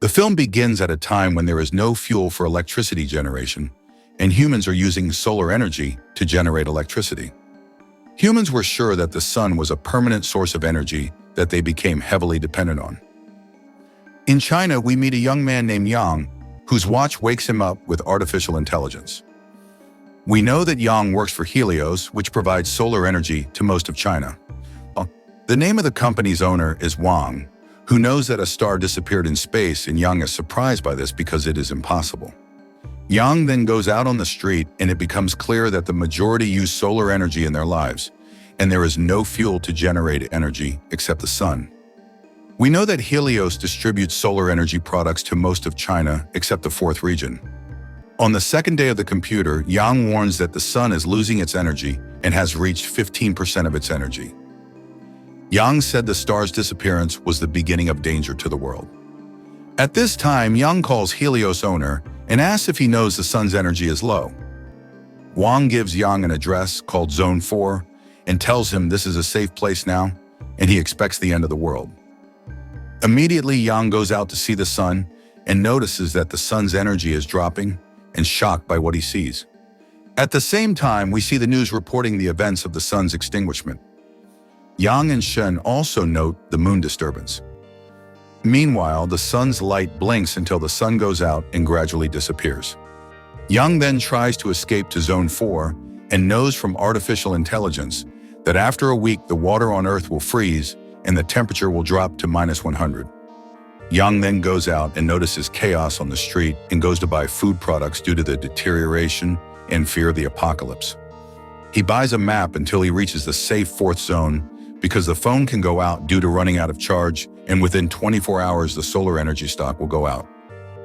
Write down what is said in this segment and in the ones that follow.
The film begins at a time when there is no fuel for electricity generation, and humans are using solar energy to generate electricity. Humans were sure that the sun was a permanent source of energy that they became heavily dependent on. In China, we meet a young man named Yang, whose watch wakes him up with artificial intelligence. We know that Yang works for Helios, which provides solar energy to most of China. The name of the company's owner is Wang, who knows that a star disappeared in space, and Yang is surprised by this because it is impossible. Yang then goes out on the street, and it becomes clear that the majority use solar energy in their lives, and there is no fuel to generate energy except the sun. We know that Helios distributes solar energy products to most of China except the fourth region. On the second day of the computer, Yang warns that the sun is losing its energy and has reached 15% of its energy. Yang said the star's disappearance was the beginning of danger to the world. At this time, Yang calls Helios owner and asks if he knows the sun's energy is low. Wang gives Yang an address called Zone 4 and tells him this is a safe place now, and he expects the end of the world. Immediately, Yang goes out to see the sun and notices that the sun's energy is dropping, and shocked by what he sees. At the same time, we see the news reporting the events of the sun's extinguishment. Yang and Shen also note the moon disturbance. Meanwhile, the sun's light blinks until the sun goes out and gradually disappears. Yang then tries to escape to Zone 4 and knows from artificial intelligence that after a week the water on Earth will freeze and the temperature will drop to -100. Yang then goes out and notices chaos on the street and goes to buy food products due to the deterioration and fear of the apocalypse. He buys a map until he reaches the safe fourth zone because the phone can go out due to running out of charge, and within 24 hours the solar energy stock will go out.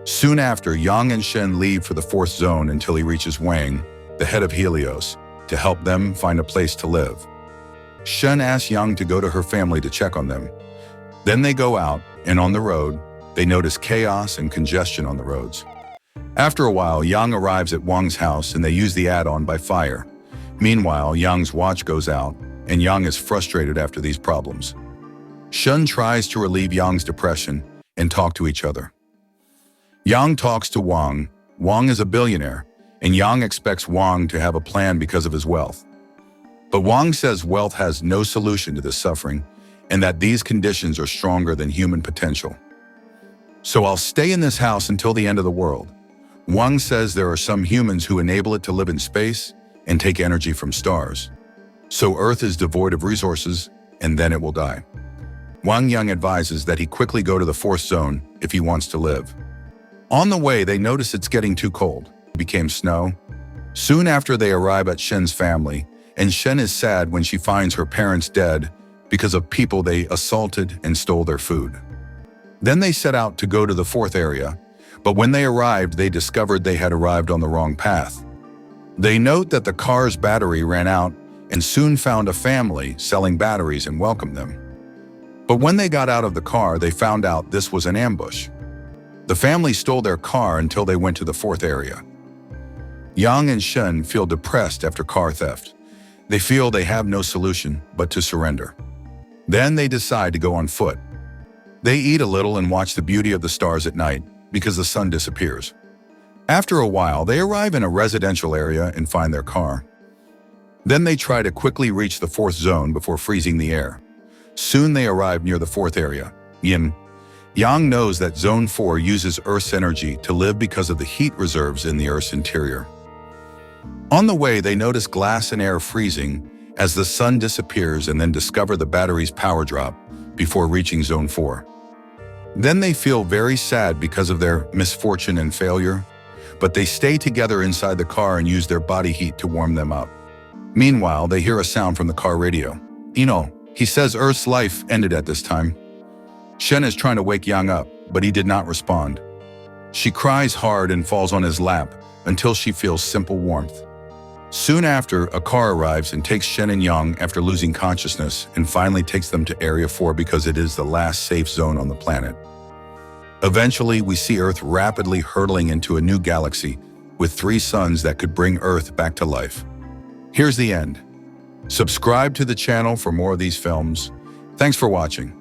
Soon after, Yang and Shen leave for the fourth zone until he reaches Wang, the head of Helios, to help them find a place to live. Shen asks Yang to go to her family to check on them. Then they go out, and on the road, they notice chaos and congestion on the roads. After a while, Yang arrives at Wang's house and they use the add-on by fire. Meanwhile, Yang's watch goes out, and Yang is frustrated after these problems. Shen tries to relieve Yang's depression and talk to each other. Yang talks to Wang. Wang is a billionaire, and Yang expects Wang to have a plan because of his wealth. But Wang says wealth has no solution to this suffering, and that these conditions are stronger than human potential. So I'll stay in this house until the end of the world. Wang says there are some humans who enable it to live in space and take energy from stars. So Earth is devoid of resources, and then it will die. Wang Yang advises that he quickly go to the fourth zone if he wants to live. On the way, they notice it's getting too cold. It became snow. Soon after, they arrive at Shen's family, and Shen is sad when she finds her parents dead because of people they assaulted and stole their food. Then they set out to go to the fourth area, but when they arrived, they discovered they had arrived on the wrong path. They note that the car's battery ran out and soon found a family selling batteries and welcomed them. But when they got out of the car, they found out this was an ambush. The family stole their car until they went to the fourth area. Yang and Shen feel depressed after car theft. They feel they have no solution but to surrender. Then they decide to go on foot. They eat a little and watch the beauty of the stars at night because the sun disappears. After a while, they arrive in a residential area and find their car. Then they try to quickly reach the fourth zone before freezing the air. Soon they arrive near the fourth area, Yin. Yang knows that Zone 4 uses Earth's energy to live because of the heat reserves in the Earth's interior. On the way, they notice glass and air freezing as the sun disappears and then discover the battery's power drop before reaching Zone 4. Then they feel very sad because of their misfortune and failure, but they stay together inside the car and use their body heat to warm them up. Meanwhile, they hear a sound from the car radio. He says Earth's life ended at this time. Shen is trying to wake Yang up, but he did not respond. She cries hard and falls on his lap until she feels simple warmth. Soon after, a car arrives and takes Shen and Yang after losing consciousness and finally takes them to Area 4 because it is the last safe zone on the planet. Eventually, we see Earth rapidly hurtling into a new galaxy with 3 suns that could bring Earth back to life. Here's the end. Subscribe to the channel for more of these films. Thanks for watching.